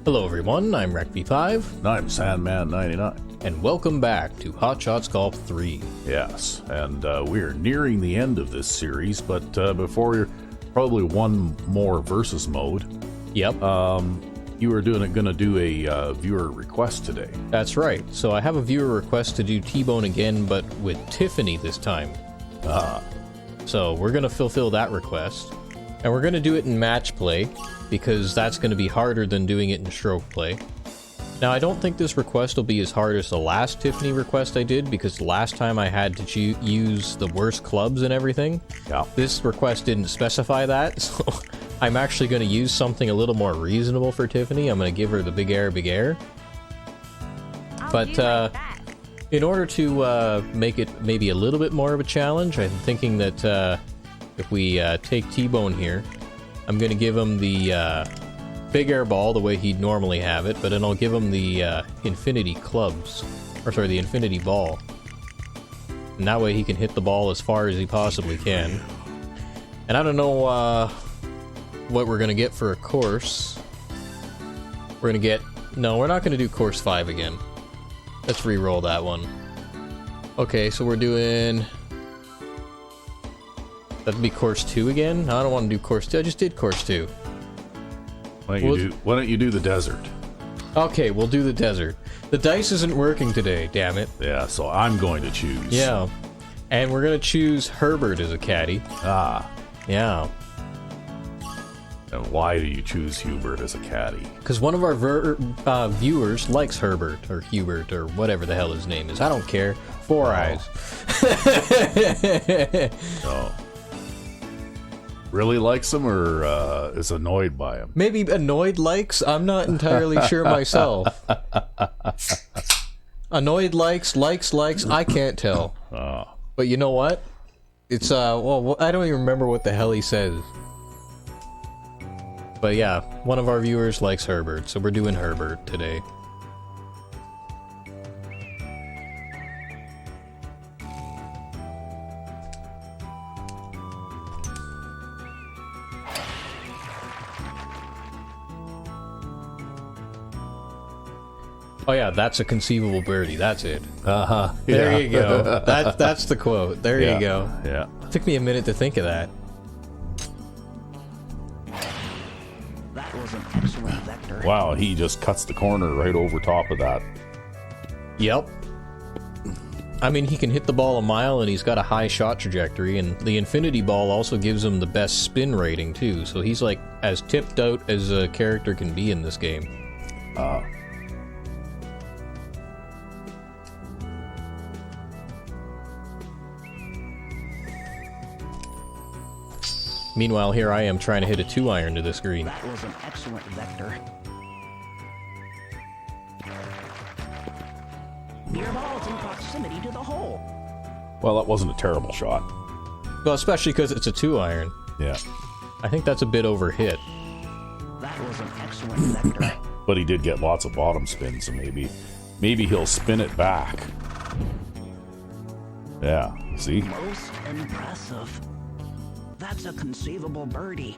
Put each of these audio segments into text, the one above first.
Hello everyone, I'm RecB5, And I'm Sandman99. and welcome back to Hot Shots Golf 3. Yes, and we're nearing the end of this series, but before probably one more versus mode, Yep, you were going to do a viewer request today. that's right. So I have a viewer request to do T-Bone again, but with Tiffany this time. So we're going to fulfill that request, and we're going to do it in match play, because that's going to be harder than doing it in stroke play. Now, I don't think this request will be as hard as the last Tiffany request I did, because last time I had to use the worst clubs and everything. Yeah. This request didn't specify that, so I'm actually going to use something a little more reasonable for Tiffany. I'm going to give her the big air. But in order to make it maybe a little bit more of a challenge, I'm thinking that if we take T-Bone here, I'm going to give him the big air ball the way he'd normally have it, but then I'll give him the infinity clubs, or sorry, the infinity ball. And that way he can hit the ball as far as he possibly can. And I don't know what we're going to get for a course. We're going to get... No, we're not going to do course 5 again. Let's re-roll that one. Okay, so we're doing... That'd be course 2 again? I don't want to do course 2. I just did course 2. Why don't you do the desert? Okay, we'll do the desert. The dice isn't working today, damn it. Yeah, so I'm going to choose. Yeah. And we're going to choose Herbert as a caddy. Ah, Yeah. and why do you choose Hubert as a caddy? Because one of our viewers likes Herbert, or Hubert, or whatever the hell his name is. I don't care. Four Eyes. Oh. Really likes him, or is annoyed by him? Maybe annoyed likes? I'm not entirely sure myself. Annoyed likes, I can't tell. But you know what? It's, well, I don't even remember what the hell he says. But yeah, one of our viewers likes Herbert, so we're doing Herbert today. Oh yeah, that's a conceivable birdie. That's it. Uh-huh. There you go. That's the quote. There you go. Yeah. Took me a minute to think of that. That was an excellent vector. Wow, he just cuts the corner right over top of that. Yep. I mean, he can hit the ball a mile, and he's got a high shot trajectory, and the infinity ball also gives him the best spin rating, too, so he's, like, as tipped out as a character can be in this game. Meanwhile, here I am trying to hit a 2-iron to this green. That was an excellent vector. Your ball's in proximity to the hole. Well, that wasn't a terrible shot. Well, especially because it's a 2-iron. Yeah. I think that's a bit overhit. That was an excellent vector. But he did get lots of bottom spin, so maybe he'll spin it back. Yeah, see? Most impressive. That's a conceivable birdie.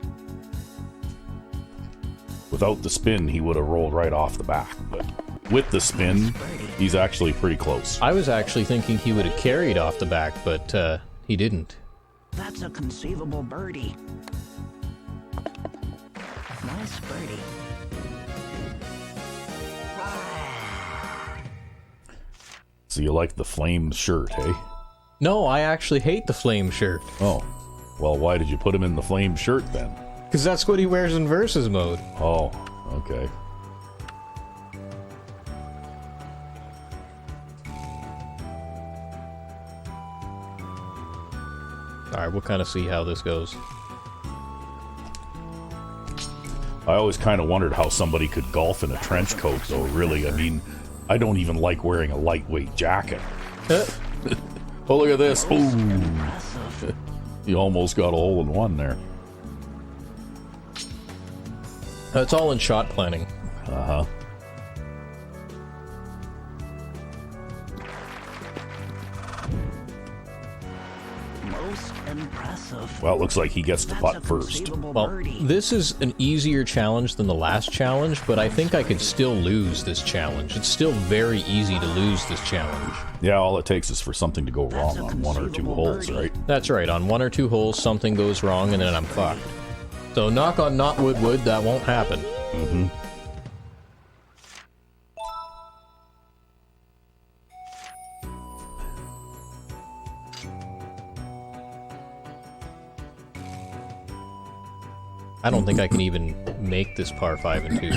Without the spin, he would have rolled right off the back. But with the spin, he's actually pretty close. I was actually thinking he would have carried off the back, but he didn't. That's a conceivable birdie. Nice birdie. So you like the flame shirt, hey? No, I actually hate the flame shirt. Oh. Well, why did you put him in the flame shirt then? Because that's what he wears in versus mode. Oh, okay. Alright, we'll kind of see how this goes. I always kind of wondered how somebody could golf in a trench coat, though, really. I mean, I don't even like wearing a lightweight jacket. Oh, look at this. Ooh. You almost got a hole in one there. It's all in shot planning. Uh-huh. Most impressive. Well, it looks like he gets to putt first. Well, this is an easier challenge than the last challenge, but I think I could still lose this challenge. It's still very easy to lose this challenge. Yeah, all it takes is for something to go wrong on 1 or 2 holes, right? That's right, on 1 or 2 holes, something goes wrong and then I'm fucked. So knock on not wood wood, that won't happen. Mm-hmm. I don't think I can even make this par 5 and 2.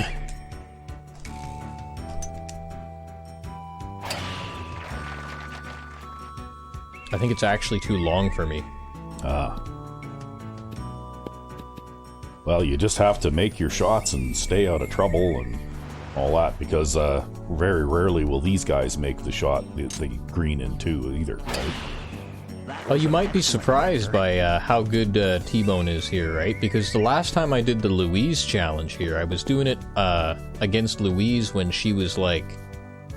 I think it's actually too long for me. Well, you just have to make your shots and stay out of trouble and all that, because very rarely will these guys make the shot, the green in 2 either, right? Well, you might be surprised by how good T-Bone is here, right? Because the last time I did the Louise challenge here, I was doing it against Louise when she was, like,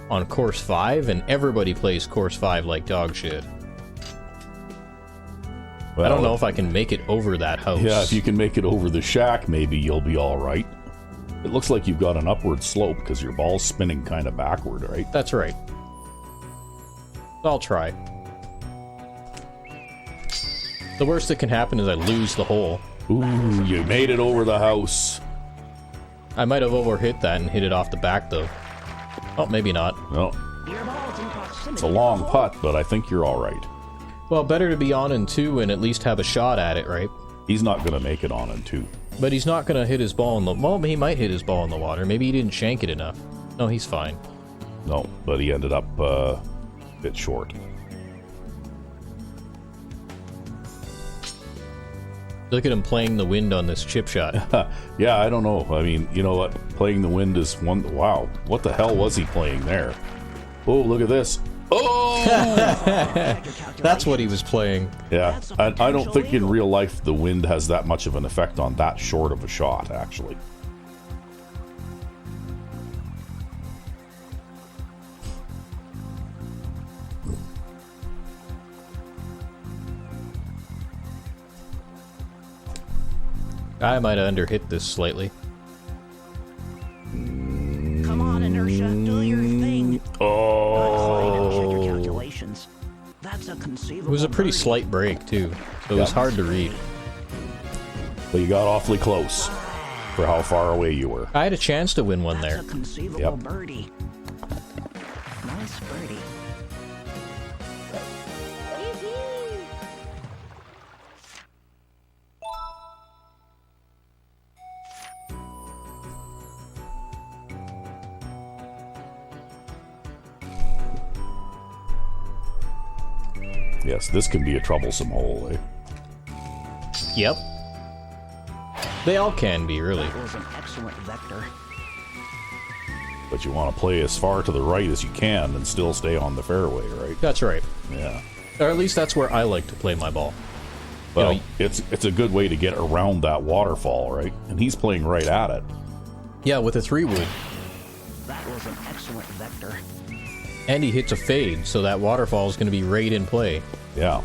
on course 5, and everybody plays course 5 like dog shit. Well, I don't know if I can make it over that house. Yeah, if you can make it over the shack, maybe you'll be all right. It looks like you've got an upward slope because your ball's spinning kind of backward, right? That's right. I'll try. The worst that can happen is I lose the hole. Ooh, you made it over the house. I might have overhit that and hit it off the back, though. Oh, maybe not. No. It's a long putt, but I think you're all right. Well, better to be on in 2 and at least have a shot at it, right? He's not going to make it on in 2. But he's not going to hit his ball in the... Well, he might hit his ball in the water. Maybe he didn't shank it enough. No, he's fine. No, but he ended up a bit short. Look at him playing the wind on this chip shot. Yeah, I don't know. I mean, you know what? Playing the wind is one... Wow, what the hell was he playing there? Oh, look at this. Oh! That's what he was playing. Yeah, I don't think in real life the wind has that much of an effect on that short of a shot, actually. I might have underhit this slightly. Come on, inertia, do your thing. Oh. Calculations. That's a conceivable. It was a pretty slight break, too, so it was hard to read. But you got awfully close for how far away you were. I had a chance to win one there. That's a conceivable birdie. Nice birdie. Yes, this can be a troublesome hole, eh? Yep. They all can be, really. That was an excellent vector. But you want to play as far to the right as you can and still stay on the fairway, right? That's right. Yeah. Or at least that's where I like to play my ball. Well, You know, it's a good way to get around that waterfall, right? And he's playing right at it. yeah, with a 3-wood. That was an excellent vector. And he hits a fade, so that waterfall is going to be right in play. Yeah.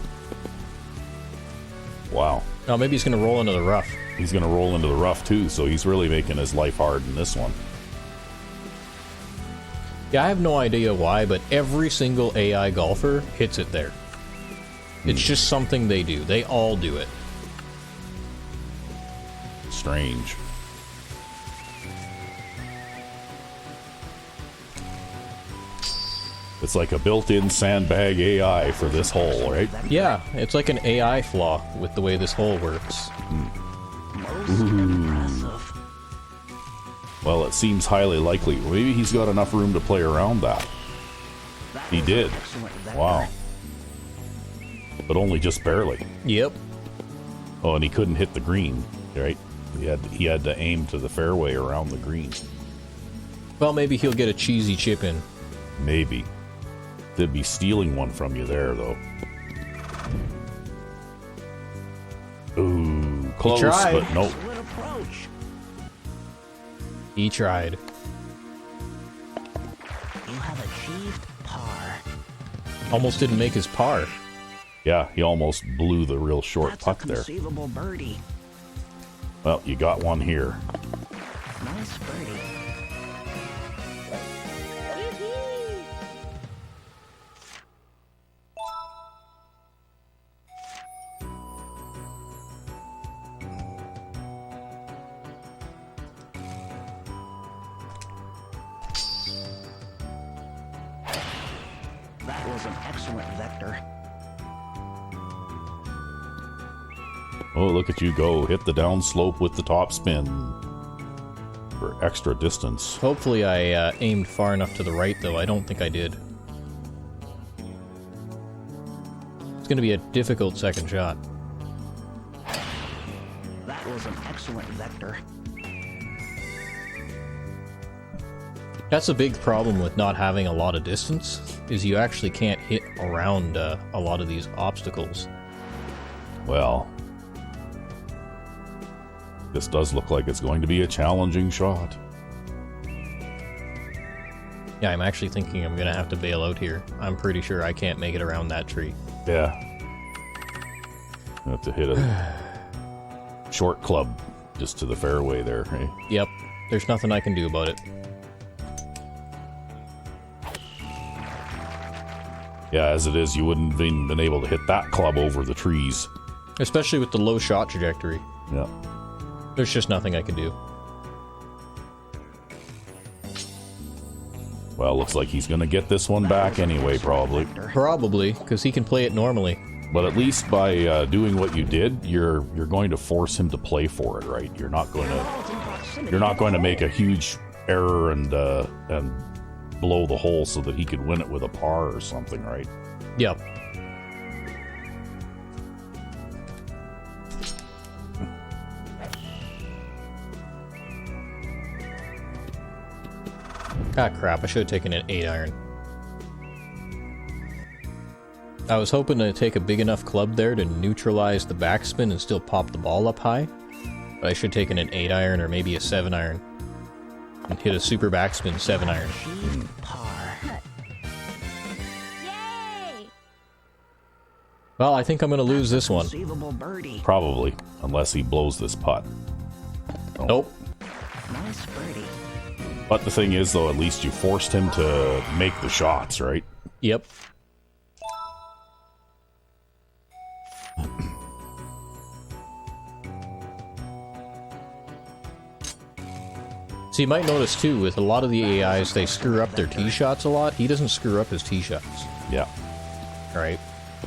Wow. Now, maybe he's going to roll into the rough. He's going to roll into the rough, too, so he's really making his life hard in this one. Yeah, I have no idea why, but every single AI golfer hits it there. It's just something they do. They all do it. Strange. It's like a built-in sandbag AI for this hole, right? Yeah, it's like an AI flaw with the way this hole works. Most impressive. Well, it seems highly likely. Maybe he's got enough room to play around that. He did. Wow. But only just barely. Yep. Oh, and he couldn't hit the green, right? He had to aim to the fairway around the green. Well, maybe he'll get a cheesy chip in. Maybe. They'd be stealing one from you there, though. Ooh, close, tried. but nope. Good approach. He tried. You have achieved par. Almost didn't make his par. Yeah, he almost blew the real short That's putt a there. conceivable birdie. Well, you got one here. Nice birdie. That was an excellent vector. Oh, look at you go. Hit the downslope with the top spin for extra distance. Hopefully I aimed far enough to the right, though. I don't think I did. It's going to be a difficult second shot. That was an excellent vector. That's a big problem with not having a lot of distance, is you actually can't hit around a lot of these obstacles. Well, this does look like it's going to be a challenging shot. Yeah, I'm actually thinking I'm going to have to bail out here. I'm pretty sure I can't make it around that tree. Yeah. You have to hit a short club just to the fairway there, hey? Yep, there's nothing I can do about it. Yeah, as it is, you wouldn't have even been able to hit that club over the trees. Especially with the low shot trajectory. Yeah. There's just nothing I can do. Well, looks like he's going to get this one back anyway, probably. Probably, because he can play it normally. But at least by doing what you did, you're going to force him to play for it, right? You're not going to make a huge error and blow the hole so that he could win it with a par or something, right? Yep. Ah, crap. I should have taken an 8-iron. I was hoping to take a big enough club there to neutralize the backspin and still pop the ball up high. But I should have taken an 8-iron or maybe a 7-iron. And hit a super backspin 7-iron. Well, I think I'm going to lose this one. Probably, unless he blows this putt. Oh. Nope. Nice birdie. But the thing is, though, at least you forced him to make the shots, right? Yep. So you might notice, too, with a lot of the AIs, they screw up their tee shots a lot. He doesn't screw up his tee shots. Yeah. Right.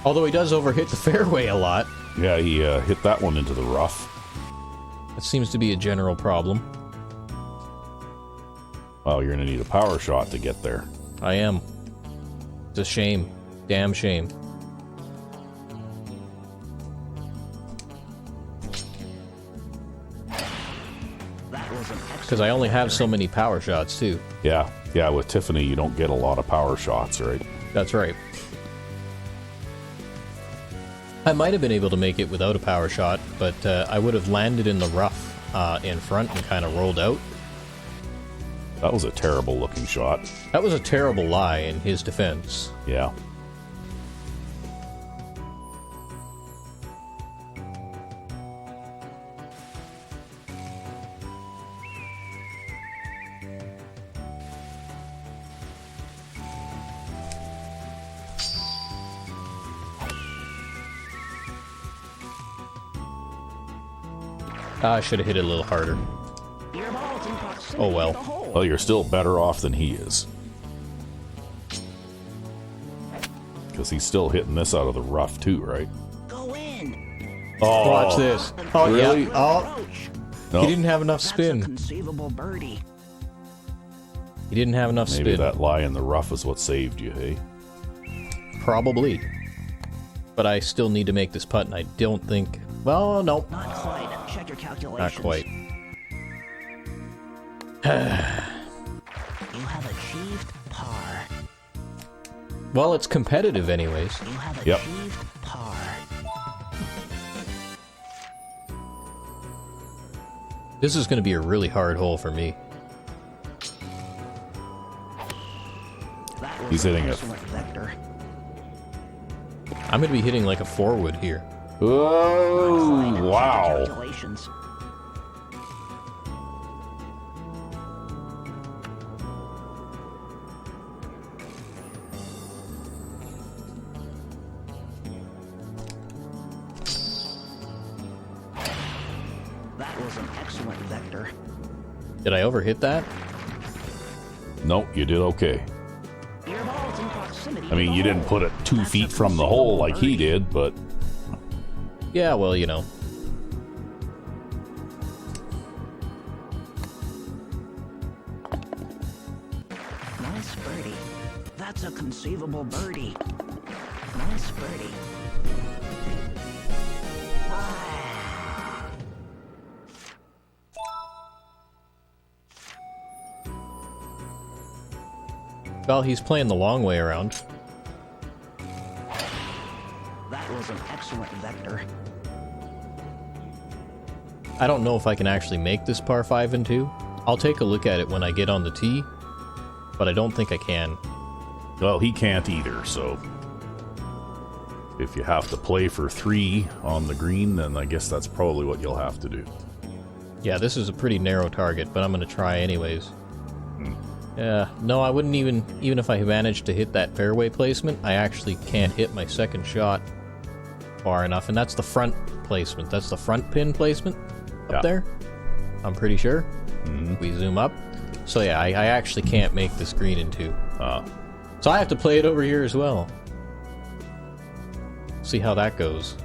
Although he does overhit the fairway a lot. Yeah, he hit that one into the rough. That seems to be a general problem. Well, you're going to need a power shot to get there. I am. It's a shame. Damn shame. Because I only have so many power shots, too. Yeah, with Tiffany, you don't get a lot of power shots, right? That's right. I might have been able to make it without a power shot, but I would have landed in the rough in front and kind of rolled out. That was a terrible looking shot. That was a terrible lie in his defense. Yeah. I should have hit it a little harder. Oh well. Well, you're still better off than he is. Because he's still hitting this out of the rough too, right? Go in. Oh, watch this. Oh, really? Yeah. Oh, no. He didn't have enough That's a spin. conceivable birdie. He didn't have enough Maybe spin. that lie in the rough is what saved you, hey? Probably. But I still need to make this putt, and I don't think... Well, no. Not quite. Check your calculations. Not quite. You have achieved par. Well, it's competitive anyways. You have Yep. achieved par. This is going to be a really hard hole for me. That was He's an hitting it. excellent vector. I'm gonna be hitting like a 4-wood here. Oh, wow. Congratulations. That was an excellent vector. Did I overhit that? Nope, you did okay. Your ball's in proximity I mean, you didn't put it 2 feet from the hole like he did, but... Yeah, well, you know. Nice birdie. That's a conceivable birdie. Nice birdie. Well, he's playing the long way around. That was an excellent vector. I don't know if I can actually make this par 5 and 2. I'll take a look at it when I get on the tee, but I don't think I can. Well, he can't either, so... If you have to play for 3 on the green, then I guess that's probably what you'll have to do. Yeah, this is a pretty narrow target, but I'm gonna try anyways. Yeah, no, I wouldn't even if I managed to hit that fairway placement, I actually can't hit my second shot far enough, and that's the front placement. That's the front pin placement up there, I'm pretty sure. We zoom up. So yeah, I actually can't make this green in 2. So I have to play it over here as well. See how that goes.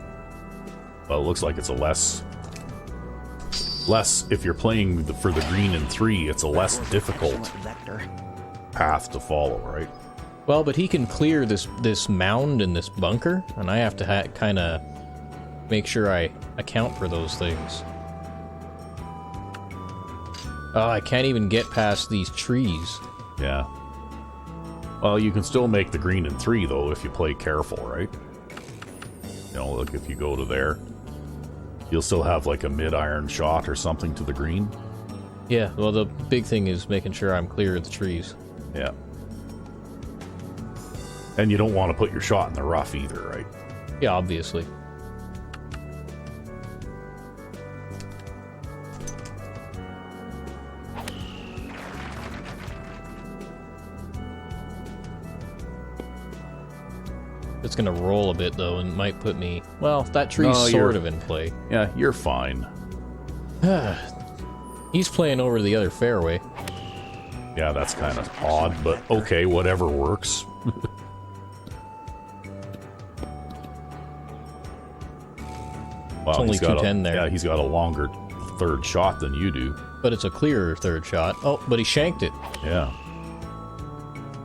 Well, it looks like it's a less, if you're playing for the green in 3, it's a less difficult path to follow, right? Well, but he can clear this mound and this bunker, and I have to kind of make sure I account for those things. Oh, I can't even get past these trees. Yeah. Well, you can still make the green in 3, though, if you play careful, right? You know, look, if you go to there, you'll still have like a mid-iron shot or something to the green. Yeah, well, the big thing is making sure I'm clear of the trees. Yeah. And you don't want to put your shot in the rough either, right? Yeah, obviously. It's gonna roll a bit, though, and might put me... Well, that tree's sort of in play. Yeah, you're fine. He's playing over the other fairway. Yeah, that's kind of odd, but okay, whatever works. Wow, It's only 210 there. Yeah, he's got a longer third shot than you do. But it's a clearer third shot. Oh, but he shanked it. Yeah.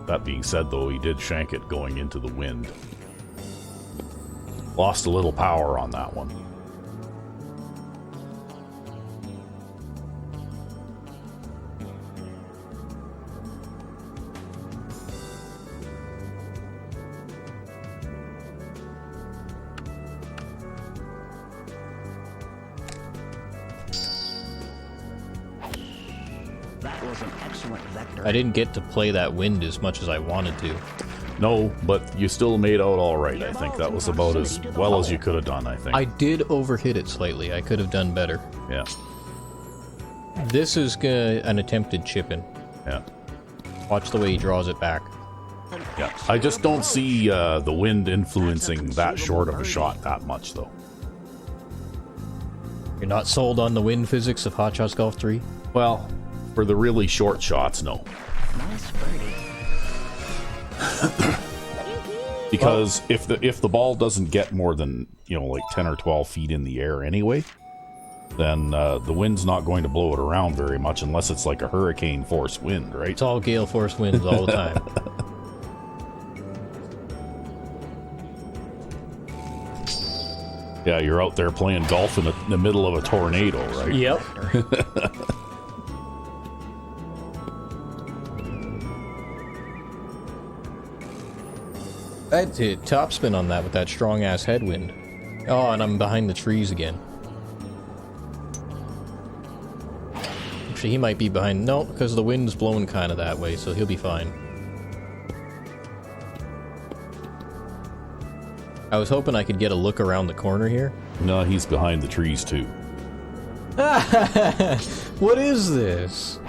That being said, though, he did shank it going into the wind. Lost a little power on that one. That was an excellent vector. I didn't get to play that wind as much as I wanted to. No, but you still made out all right, I think. That was about as well as you could have done, I think. I did overhit it slightly. I could have done better. Yeah. This is an attempted chip-in. Yeah. Watch the way he draws it back. Yeah. I just don't see the wind influencing that short of a shot that much, though. You're not sold on the wind physics of Hot Shots Golf 3? Well, for the really short shots, no. Nice birdie. Because if the ball doesn't get more than, like 10 or 12 feet in the air anyway, then the wind's not going to blow it around very much unless it's like a hurricane force wind, right? It's all gale force winds all the time. Yeah, you're out there playing golf in the middle of a tornado, right? Yep. I had to topspin on that with that strong-ass headwind. Oh, and I'm behind the trees again. Actually, he might be behind... No, because the wind's blowing kind of that way, so he'll be fine. I was hoping I could get a look around the corner here. No, he's behind the trees too. What is this?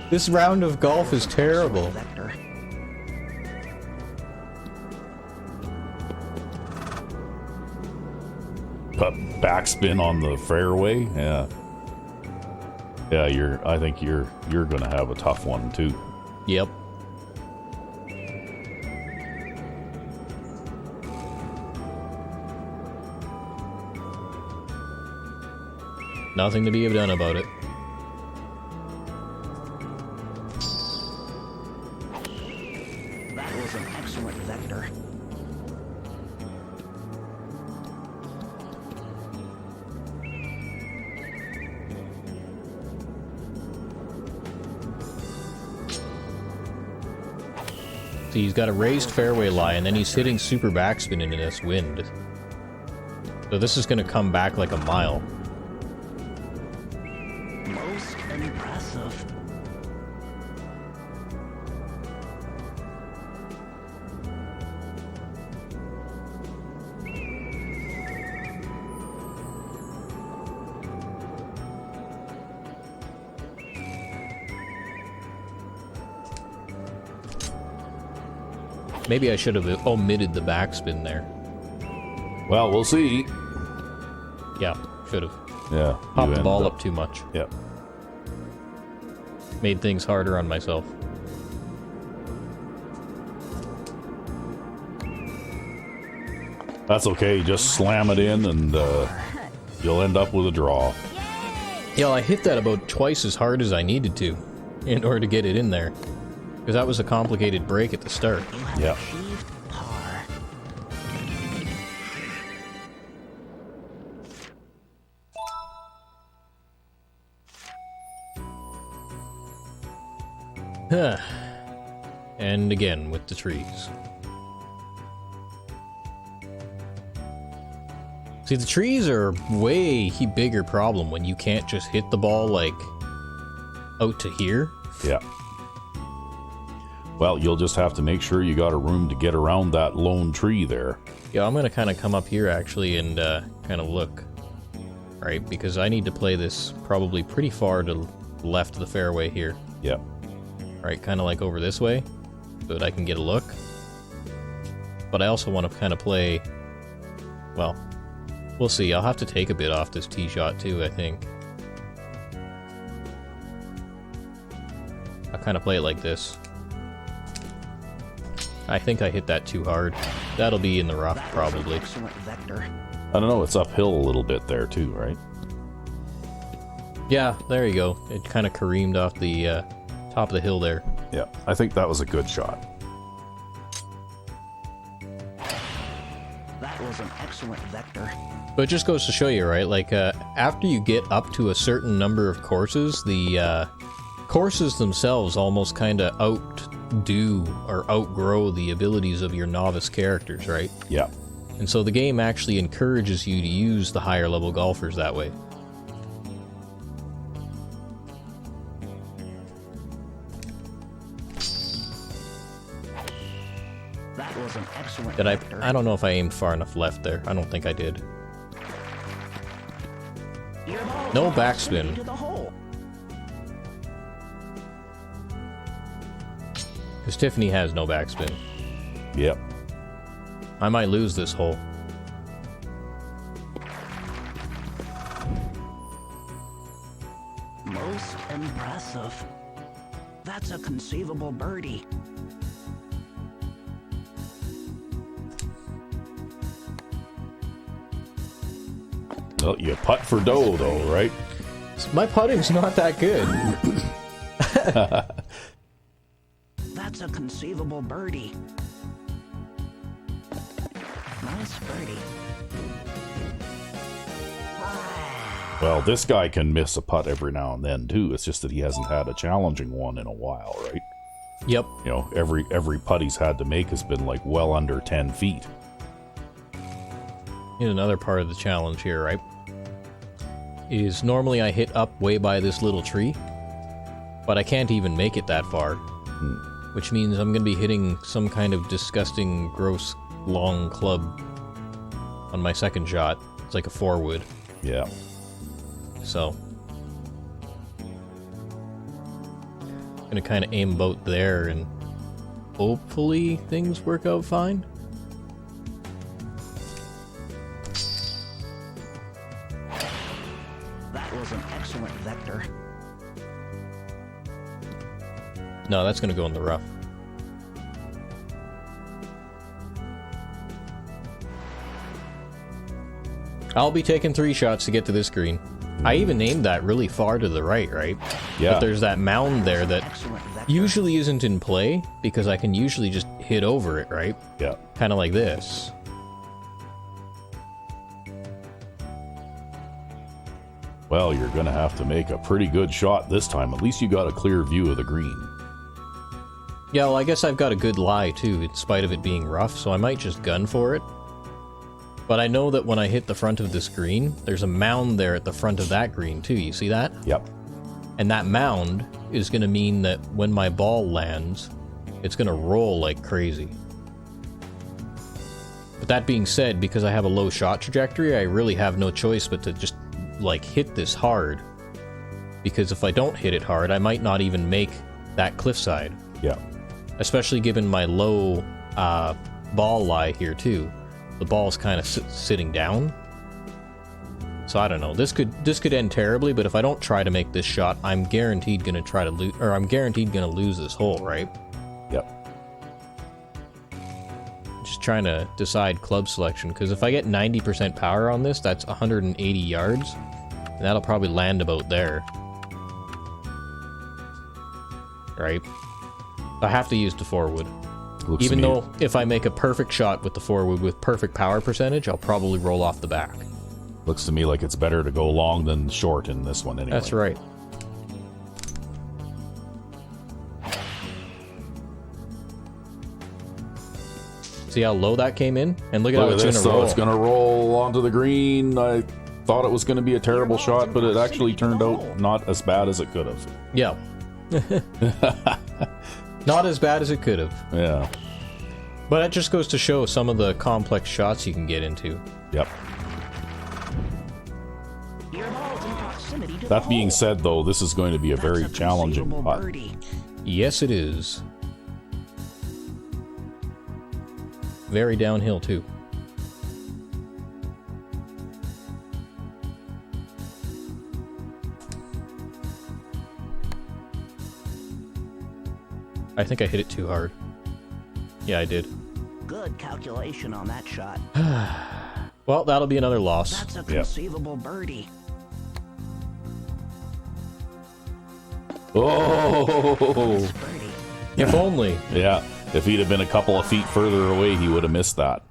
This round of golf is terrible. Vector. Putt backspin on the fairway. Yeah. Yeah, I think you're gonna have a tough one too. Yep. Nothing to be done about it. That was an excellent vector. See, he's got a raised fairway lie, and then he's hitting super backspin into this wind. So this is going to come back like a mile. Most impressive. Maybe I should have omitted the backspin there. Well, we'll see. Yeah, should have. Yeah. Popped the ball up too much. Yep. Made things harder on myself. That's okay. Just slam it in, and you'll end up with a draw. Yeah, I hit that about twice as hard as I needed to in order to get it in there. Because that was a complicated break at the start. Yeah. Achieved par. And again with the trees. See, the trees are way bigger problem when you can't just hit the ball like out to here. Yeah. Well, you'll just have to make sure you got a room to get around that lone tree there. Yeah, I'm gonna kind of come up here actually and kind of look. Right, because I need to play this probably pretty far to the left of the fairway here. Yeah. Right, kind of like over this way, so that I can get a look. But I also want to kind of play, well, we'll see. I'll have to take a bit off this tee shot too, I think. I'll kind of play it like this. I think I hit that too hard. That'll be in the rough, That was probably. an excellent vector. I don't know, it's uphill a little bit there too, right? Yeah, there you go. It kind of careened off the top of the hill there. Yeah, I think that was a good shot. That was an excellent vector. But it just goes to show you, right? Like, after you get up to a certain number of courses, the courses themselves almost kind of outdo or outgrow the abilities of your novice characters, right? Yeah. And so the game actually encourages you to use the higher level golfers that way. That was an excellent Did vector. I don't know if I aimed far enough left there. I don't think I did. Your ball No falls backspin. into the hole. Because Tiffany has no backspin. Yep. I might lose this hole. Most impressive. That's a conceivable birdie. Well, you putt for dough, though, right? My putting's not that good. That's a conceivable birdie. Nice birdie. Well, this guy can miss a putt every now and then, too. It's just that he hasn't had a challenging one in a while, right? Yep. You know, every putt he's had to make has been, like, well under 10 feet. Here's another part of the challenge here, right? Is normally I hit up way by this little tree, but I can't even make it that far. Which means I'm going to be hitting some kind of disgusting, gross, long club on my second shot. It's like a 4-wood. Yeah. So gonna kind of aim about there, and hopefully things work out fine. That was an excellent vector. No, that's gonna go in the rough. I'll be taking 3 shots to get to this green. I even aimed that really far to the right? Yeah. But there's that mound there that Excellent vector. usually isn't in play, because I can usually just hit over it, right? Yeah. Kind of like this. Well, you're going to have to make a pretty good shot this time. At least you got a clear view of the green. Yeah, well, I guess I've got a good lie, too, in spite of it being rough, so I might just gun for it. But I know that when I hit the front of this green, there's a mound there at the front of that green, too. You see that? Yep. And that mound is going to mean that when my ball lands, it's going to roll like crazy. But that being said, because I have a low shot trajectory, I really have no choice but to just, like, hit this hard. Because if I don't hit it hard, I might not even make that cliffside. Yeah. Especially given my low ball lie here, too. The ball's kind of sitting down. So I don't know. This could end terribly, but if I don't try to make this shot, I'm guaranteed going to try to lose, or I'm guaranteed going to lose this hole, right? Yep. Just trying to decide club selection, because if I get 90% power on this, that's 180 yards, and that'll probably land about there. Right? I have to use the 4-wood. Even though if I make a perfect shot with the 4-wood with perfect power percentage, I'll probably roll off the back. Looks to me like it's better to go long than short in this one anyway. That's right. See how low that came in? And look at how it's going to roll. It's going to roll onto the green. I thought it was going to be a terrible shot, but it actually turned out not as bad as it could have. Yeah. Not as bad as it could have. Yeah. But that just goes to show some of the complex shots you can get into. Yep. Your ball's in proximity to That the being hole. said, though, this is going to be a very That's a challenging conceivable putt. birdie. Yes, it is. Very downhill, too. I think I hit it too hard. Yeah, I did. Good calculation on that shot. Well, that'll be another loss. That's a conceivable birdie. Oh! Nice birdie. If only. Yeah. If he'd have been a couple of feet further away, he would have missed that.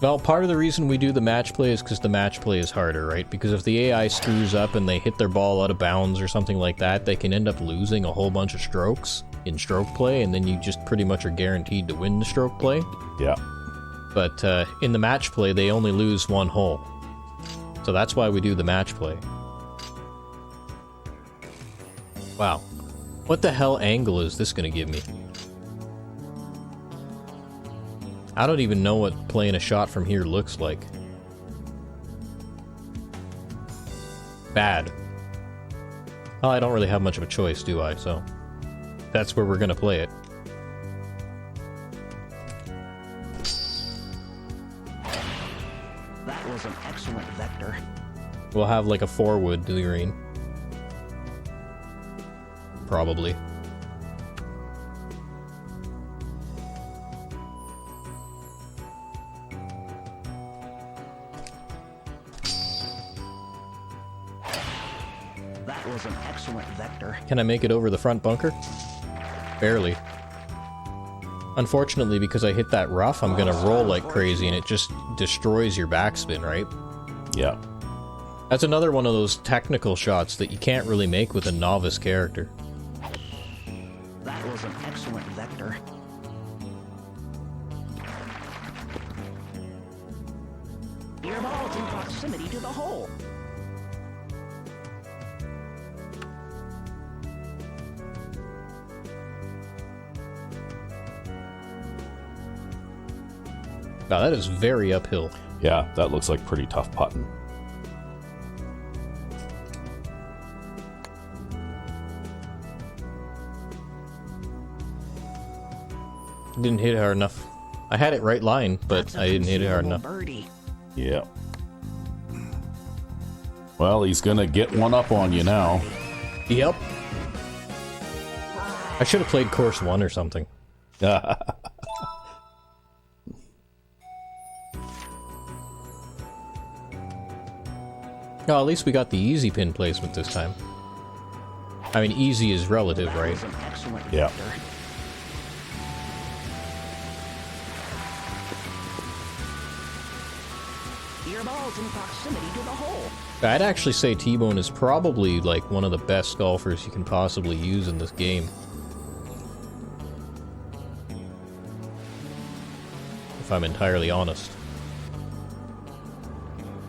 Well, part of the reason we do the match play is because the match play is harder, right? Because if the AI screws up and they hit their ball out of bounds or something like that, they can end up losing a whole bunch of strokes in stroke play, and then you just pretty much are guaranteed to win the stroke play. Yeah. But in the match play, they only lose 1 hole. So that's why we do the match play. Wow. What the hell angle is this going to give me? I don't even know what playing a shot from here looks like. Bad. Well, I don't really have much of a choice, do I? So that's where we're going to play it. That was an excellent vector. We'll have like a 4-wood to the green. Probably. That was an excellent vector. Can I make it over the front bunker? Barely. Unfortunately, because I hit that rough, I'm gonna roll like crazy and it just destroys your backspin, right? Yeah. That's another one of those technical shots that you can't really make with a novice character. That was an excellent vector. Your ball's in proximity to the hole. Wow, that is very uphill. Yeah, that looks like pretty tough putting. Didn't hit it hard enough. I had it right line, but I didn't hit it hard enough. Birdie. Yeah. Well, he's gonna get one up on you now. Yep. I should have played course 1 or something. Oh, Oh, at least we got the easy pin placement this time. I mean, easy is relative, That right? was an excellent Yeah. vector. Your ball's in proximity to the hole. I'd actually say T-Bone is probably, like, one of the best golfers you can possibly use in this game. If I'm entirely honest.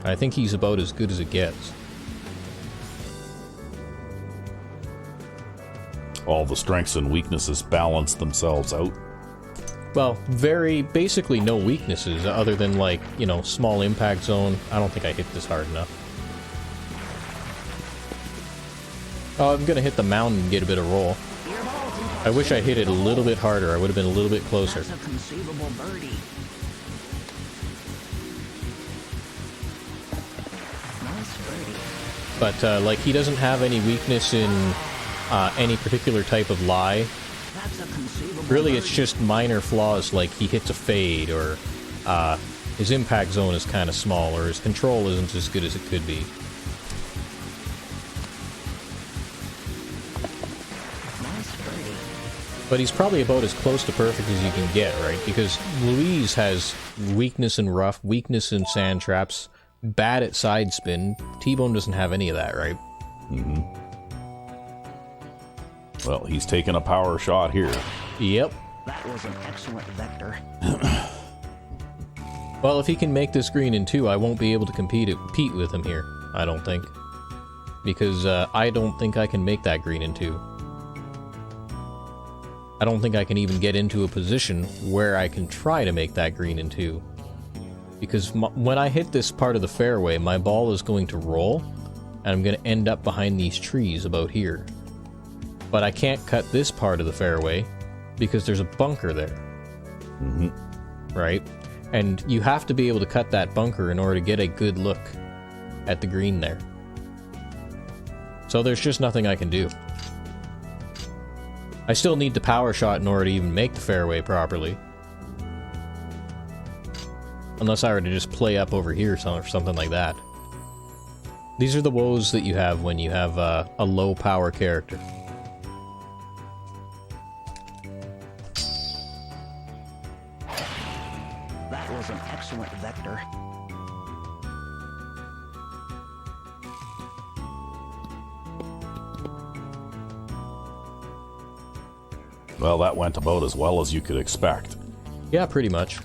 I think he's about as good as it gets. all the strengths and weaknesses balance themselves out. Well, basically no weaknesses other than, like, you know, small impact zone. I don't think I hit this hard enough. Oh, I'm gonna hit the mound and get a bit of roll. I wish I hit it a little bit harder. I would have been a little bit closer. That's a conceivable birdie. Nice birdie. But, like, he doesn't have any weakness in any particular type of lie. That's a conceivable Really, birdie. it's just minor flaws, like he hits a fade, or his impact zone is kind of small, or his control isn't as good as it could be. Nice birdie. But he's probably about as close to perfect as you can get, right? Because Louise has weakness in rough, weakness in sand traps, bad at side spin. T-Bone doesn't have any of that, right? Mm-hmm. Well, he's taking a power shot here. Yep. That was an excellent vector. Well, if he can make this green in 2, I won't be able to compete with him here, I don't think. Because I don't think I can make that green in 2. I don't think I can even get into a position where I can try to make that green in 2. Because when I hit this part of the fairway, my ball is going to roll, and I'm going to end up behind these trees about here. But I can't cut this part of the fairway, because there's a bunker there. Mm-hmm. Right? And you have to be able to cut that bunker in order to get a good look at the green there. So there's just nothing I can do. I still need the power shot in order to even make the fairway properly. Unless I were to just play up over here or something like that. These are the woes that you have when you have a low power character. That was an excellent vector. Well, that went about as well as you could expect. Yeah, pretty much.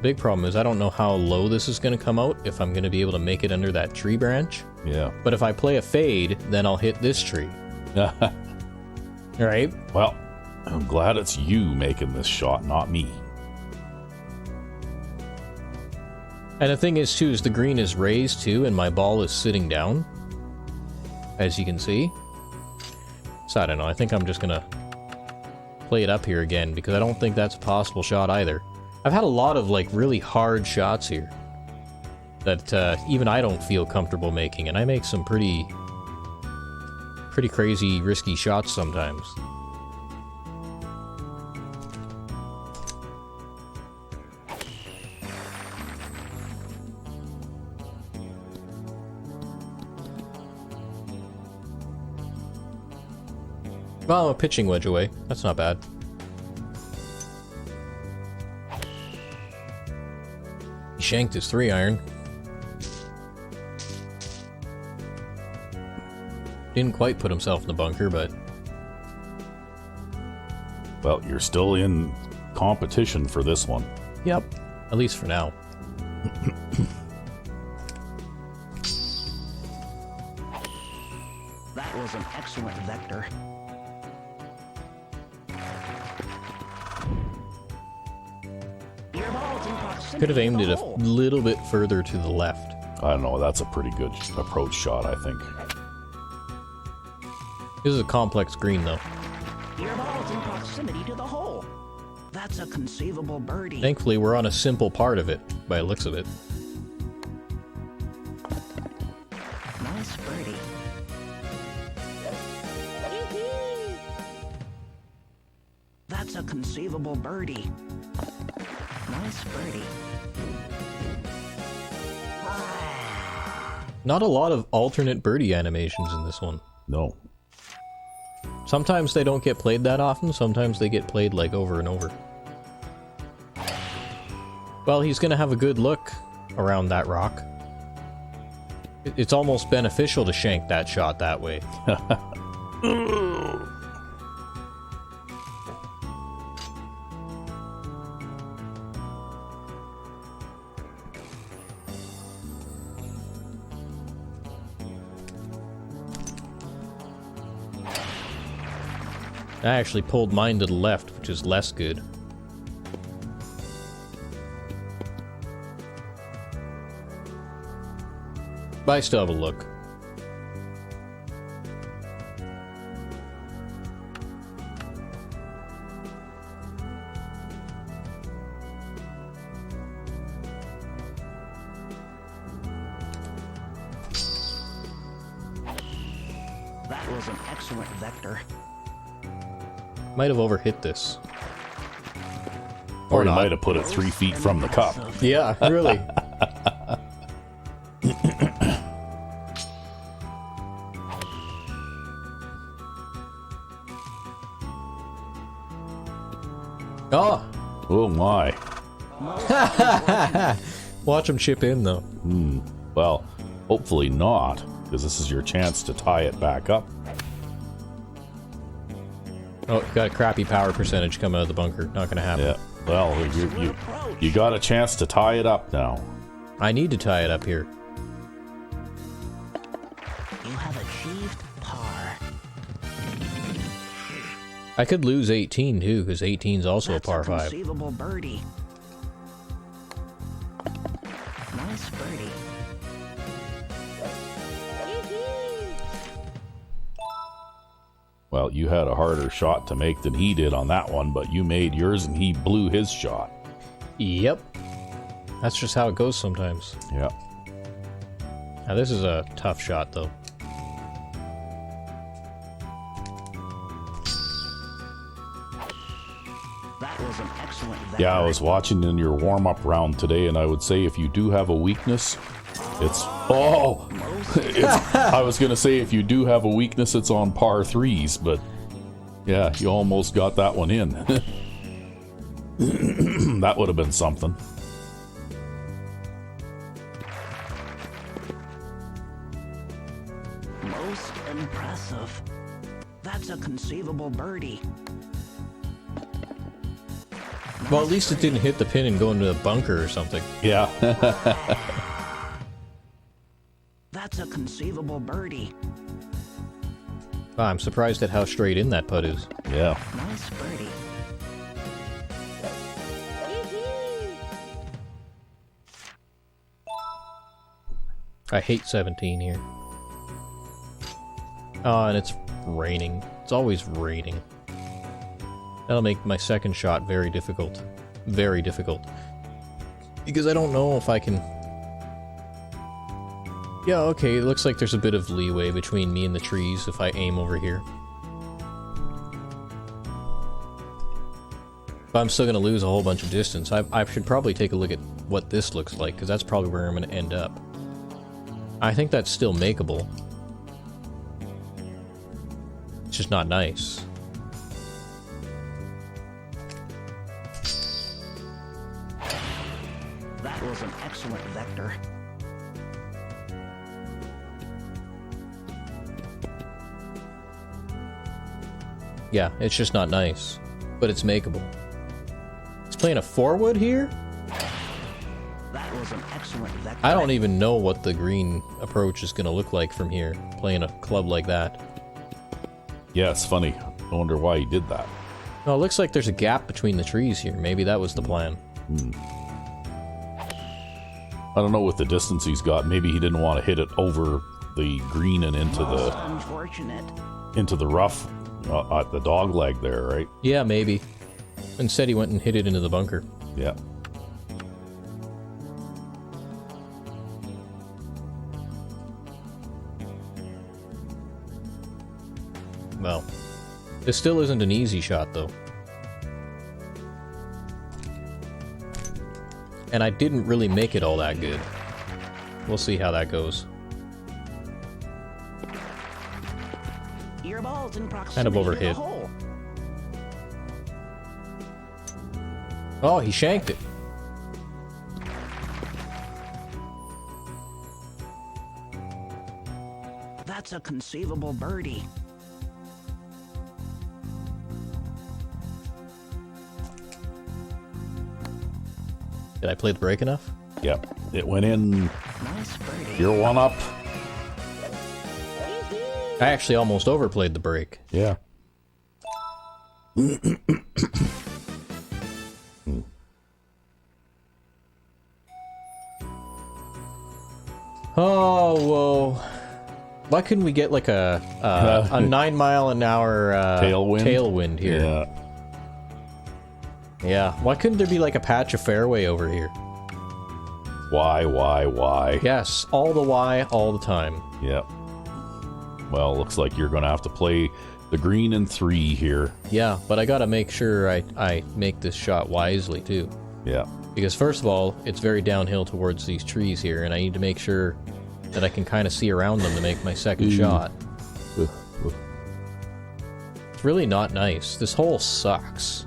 Big problem is I don't know how low this is going to come out, if I'm going to be able to make it under that tree branch. Yeah. But if I play a fade, then I'll hit this tree. Right? Well, I'm glad it's you making this shot, not me. And the thing is, too, is the green is raised, too, and my ball is sitting down. As you can see. So I don't know, I think I'm just going to play it up here again, because I don't think that's a possible shot either. I've had a lot of, like, really hard shots here that even I don't feel comfortable making, and I make some pretty crazy, risky shots sometimes. Well, I'm a pitching wedge away. That's not bad. He shanked his 3-iron. Didn't quite put himself in the bunker, but... Well, you're still in competition for this one. Yep. At least for now. was an excellent vector. Your ball's in proximity Could have aimed to it the a hole. little bit further to the left. I don't know. That's a pretty good approach shot, I think. This is a complex green, though. Your ball's in proximity to the hole. That's a conceivable birdie. Thankfully, we're on a simple part of it, by the looks of it. Nice birdie. That's a conceivable birdie. Nice birdie. Not a lot of alternate birdie animations in this one. No. Sometimes they don't get played that often, sometimes they get played like over and over. Well, he's gonna have a good look around that rock. It's almost beneficial to shank that shot that way. I actually pulled mine to the left, which is less good. But I still have a look. That was an excellent vector. Might have overhit this. Or you not. might have put it 3 feet from the cup. Yeah, really. Oh! Oh my. Watch him chip in, though. Well, hopefully not, because this is your chance to tie it back up. Oh, got a crappy power percentage coming out of the bunker. Not gonna happen. Yeah. Well, you got a chance to tie it up now. I need to tie it up here. You have achieved par. I could lose 18 too, because 18 is also That's a par 5. conceivable birdie. Nice birdie. Well, you had a harder shot to make than he did on that one, but you made yours and he blew his shot. Yep. That's just how it goes sometimes. Yeah. Now this is a tough shot though. That was an excellent vector. Yeah, I was watching in your warm-up round today, and I would say if you do have a weakness, it's... Oh! I was going to say if you do have a weakness, it's on par 3s, but... Yeah, you almost got that one in. That would have been something. Most impressive. That's a conceivable birdie. Well, at least it didn't hit the pin and go into the bunker or something. Yeah. That's a conceivable birdie. Wow, I'm surprised at how straight in that putt is. Yeah. Nice birdie. I hate 17 here. Oh, and it's raining. It's always raining. That'll make my second shot very difficult. Very difficult. Because I don't know if I can... Yeah, okay, it looks like there's a bit of leeway between me and the trees if I aim over here. But I'm still going to lose a whole bunch of distance. I should probably take a look at what this looks like, because that's probably where I'm going to end up. I think that's still makeable. It's just not nice. That was an excellent vector. Yeah, it's just not nice. But it's makeable. He's playing a 4-wood here? That was an excellent vector. I don't even know what the green approach is going to look like from here, playing a club like that. Yeah, it's funny. I wonder why he did that. Well, it looks like there's a gap between the trees here. Maybe that was the plan. I don't know what the distance he's got. Maybe he didn't want to hit it over the green and into the rough at the dog leg there, right? Yeah, maybe. Instead, he went and hit it into the bunker. Yeah. Well, this still isn't an easy shot, though. And I didn't really make it all that good. We'll see how that goes. Your ball's in proximity Kind of overhit. to the hole. Oh, he shanked it. That's a conceivable birdie. Did I play the break enough? Yep. It went in. Nice birdie. You're one up. I actually almost overplayed the break. Yeah. Oh, whoa. Why couldn't we get like a 9-mile-an-hour tailwind here? Yeah. Yeah. Why couldn't there be like a patch of fairway over here? Why? Yes, all the why, all the time. Yep. Well, looks like you're going to have to play the green and 3 here. Yeah, but I gotta make sure I make this shot wisely too. Yeah. Because first of all, it's very downhill towards these trees here, and I need to make sure that I can kind of see around them to make my second shot. It's really not nice. This hole sucks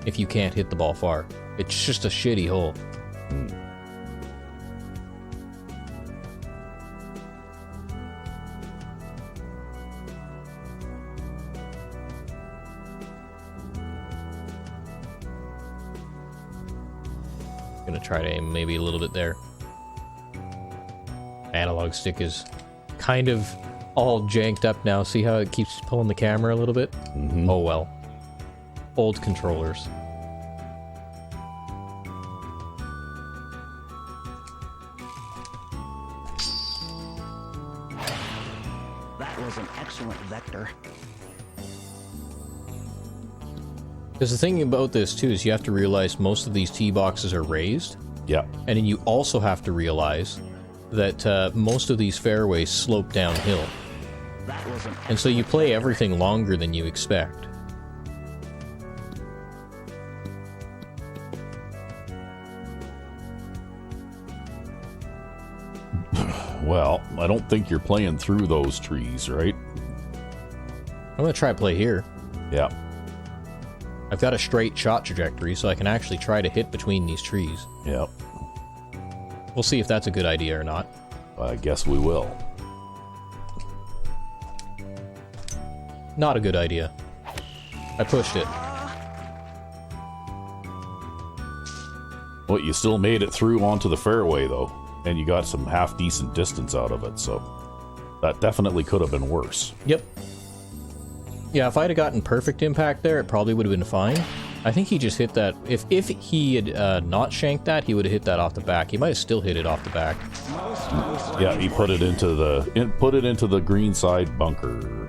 if you can't hit the ball far. It's just a shitty hole. Gonna try to aim maybe a little bit there. Analog stick is kind of all janked up now. See how it keeps pulling the camera a little bit? Mm-hmm. Oh well. Old controllers. That was an excellent vector. Because the thing about this too is you have to realize most of these tee boxes are raised. Yeah. And then you also have to realize that most of these fairways slope downhill. That was an And so you play everything longer than you expect. Well, I don't think you're playing through those trees, right? I'm going to try play here. Yeah. I've got a straight shot trajectory, so I can actually try to hit between these trees. Yeah. We'll see if that's a good idea or not. I guess we will. Not a good idea. I pushed it. Well, you still made it through onto the fairway, though. And you got some half-decent distance out of it, so that definitely could have been worse. Yep. Yeah, if I'd have gotten perfect impact there, it probably would have been fine. I think he just hit that. If he had not shanked that, he would have hit that off the back. He might have still hit it off the back. Yeah, he put it into the green side bunker.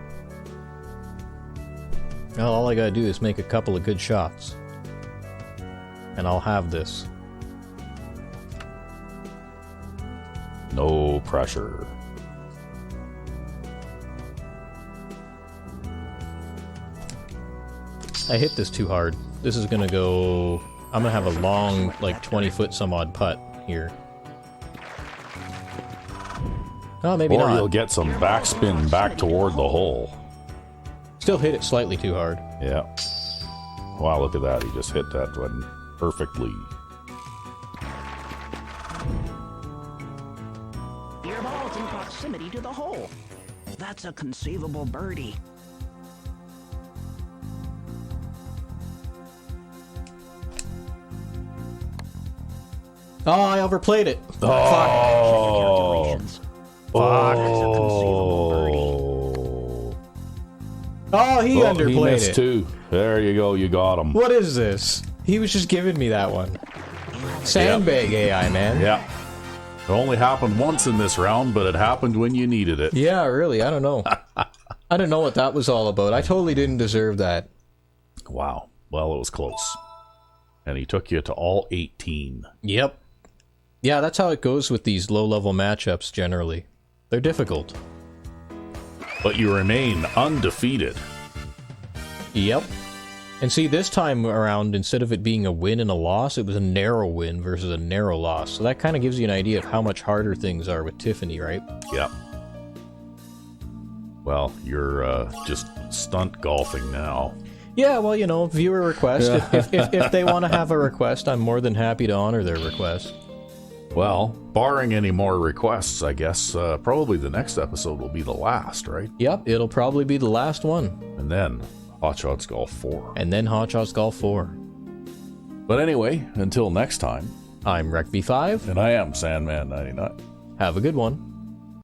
Well, all I gotta do is make a couple of good shots. And I'll have this. No pressure. I hit this too hard. This is gonna go... I'm gonna have a long, like 20-foot some odd putt here. Oh, maybe Or not. you'll get some backspin back toward the hole. Still hit it slightly too hard. Yeah. Wow, look at that. He just hit that one perfectly. Your ball's in proximity to the hole. That's a conceivable birdie. Oh, I overplayed it. Oh. Calculations. That's a conceivable birdie. Oh. Oh, he He underplayed missed it. 2. There you go. You got him. What is this? He was just giving me that one. Sandbag AI, man. Yeah. It only happened once in this round, but it happened when you needed it. Yeah, really. I don't know. I don't know what that was all about. I totally didn't deserve that. Wow. Well, it was close. And he took you to all 18. Yep. Yeah, that's how it goes with these low-level matchups generally. They're difficult. But you remain undefeated. Yep. And see, this time around, instead of it being a win and a loss, it was a narrow win versus a narrow loss. So that kind of gives you an idea of how much harder things are with Tiffany, right? Yep. Well, you're just stunt golfing now. Yeah, well, you know, viewer request. If they want to have a request, I'm more than happy to honor their request. Well, barring any more requests, I guess probably the next episode will be the last, right? Yep, it'll probably be the last one. And then Hot Shots Golf 4. And then Hot Shots Golf 4. But anyway, until next time, I'm RecV5. and I am Sandman99. Have a good one.